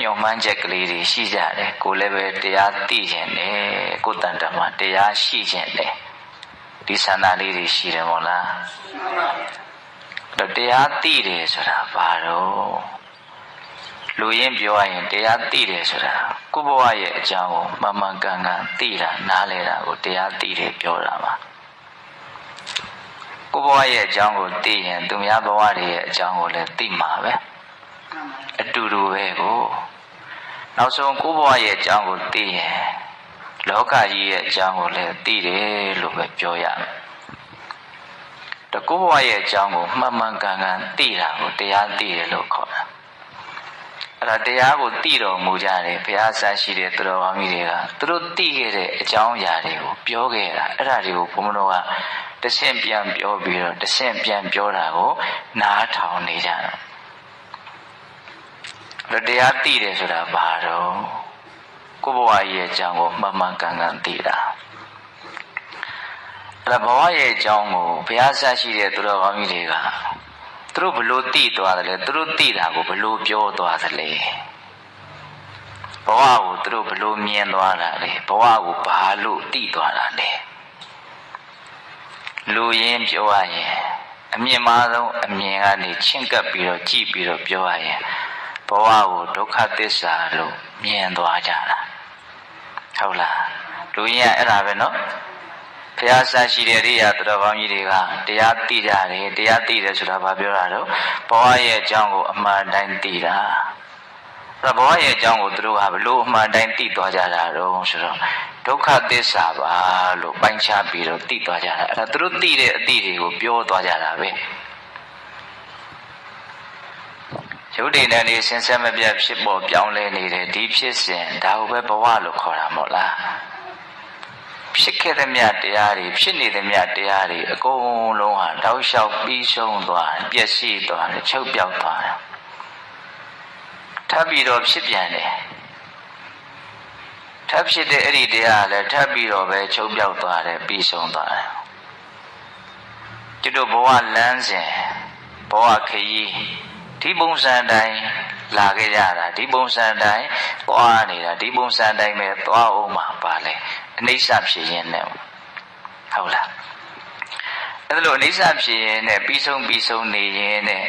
မျောမှန်းချက်ကလေးတွေရှိကြတယ်ကိုလည်းပဲတရားသိခြင်းနဲ့ကိုယ်တန်တမှာတရားရှိခြင်းနဲ့ဒီဆန္ဒလေးတွေရှိတယ်မို့လားတရားသိတယ်ဆိုတာဘာတော့လူရင်းပြောရရင်တရားသိတယ်ဆိုတာကိုယ့်ဘဝရဲ့အကြောင်းကိုမှန်မှန်ကန်ကန်သိတာနားလည်တာကိုတရားသိတယ်ပြောတာပါကိုယ့်ဘဝရဲ့အကြောင်းကိုသိရင်သူများဘဝတွေရဲ့အကြောင်းကိုလည်းသိမှာပဲအတူတူပဲကိုနောက်ဆုံးကိုယ့်ဘဝရဲ့အကြောင်းကိုသိရင်လောကကြီးရဲ့အကြောင်းကိုလည်းသိတယ်လို့ပဲပြောရမယ်တကူဘဝရဲ့အကြောင်းကိုမှန်မှန်ကန်ကန်သိတာကိုတရားသိတယ်လို့ခေါ်တာအဲ့ဒါတရားကိုသိတော်မူကြတယ်ဘုရားဆရာရှိတဲ့သူတော်ကောင်းကြီးတွေကသူတို့သိခဲ့တဲ့အကြောင်းအရာတွေကိုပြောခဲ့တာအဲ့ဒါတွေကိုဘုန်းတော်ကတဆင့်ပြန်ပြောပြီးတော့တဆင့်ပြန်ပြောတာကိုနားထောင်နေကြတော့တရားသိတယ်ဆိုတာဘာတော့ကိုယ့်ဘဝရဲ့အကြောင်းကိုမှန်မှန်ကန်ကန်သိတာအဲ့ဒါဘဝရဲ့အကြောင်းကိုဘုရားဆရာရှိတဲ့သူတော်ကောင်းကြီးတွေကသူတို့ဘလို့သိသွားတယ်လဲသူတို့သိတာကိုဘလို့ပြောသွားတယ်လဲဘဝကိုသူတို့ဘလို့မြင်သွားတာလဲဘဝကိုဘာလို့သိသွားတာလဲလူရင်းပြောရရင်အမြင်မာဆုံးအမြင်ကနေချင့်ကပ်ပြီးတော့ကြည့်ပြီးတော့ပြောရရင်ဘဝကိုဒုက္ခသစ္စာလို့မြင်သွားကြတာဟုတ်လားလူရင်းကအဲ့ဒါပဲနော်ဘုရားဆရာရှိတဲ့အရိယာသူတော်ကောင်းကြီးတွေကတရားသိကြတယ်တရားသိတယ်ဆိုတာဘာပြောတာတော့ဘဝရဲ့အကြောင်းကိုအမှန်တိုင်းသိတာအဲ့ဘဝရဲ့အကြောင်းကိုသူတို့ကဘလို့အမှန်တိုင်းသိသွားကြတာတော့ဆိုတော့ဒုက္ခသစ္စာပါလို့ပိုင်းခြားပြီးတော့သိသွားကြတာအဲ့ဒါသူတို့သိတဲ့အသည့်တွေကိုပြောသွားကြတာပဲရုပ်တည်တဲ့နေစင်ဆက်မပြတ်ဖြစ်ပေါ်ပြောင်းလဲနေတဲ့ဒီဖြစ်စဉ်ဒါကိုပဲဘဝလို့ခေါ်တာမဟုတ်လားဖြစ်ခဲ့တဲ့မြတ်တရားတွေဖြစ်နေတဲ့မြတ်တရားတွေအကုန်လုံးဟာတောက်လျှောက်ပြီးဆုံးသွားပျက်စီးသွားတယ်ချုပ်ပြောက်သွားတယ်ထပ်ပြီးတော့ဖြစ်ပြန်တယ်ထပ်ဖြစ်တဲ့အဲ့ဒီတရားလည်းထပ်ပြီးတော့ပဲချုပ်ပြောက်သွားတယ်ပြီးဆုံးသွားတယ်ဒီလိုဘဝလမ်းစဉ်ဘဝခရီးဒီပုံစံတိုင်းလာခဲ့ကြတာဒီပုံစံတိုင်းသွားနေတာဒီပုံစံတိုင်းပဲသွားအောင်မှာပါလေအနိစ္စဖြစ်ရင်နဲ့ဟုတ်လားအဲ့လိုအနိစ္စဖြစ်ရင်နဲ့ပြီးဆုံးနေရင်နဲ့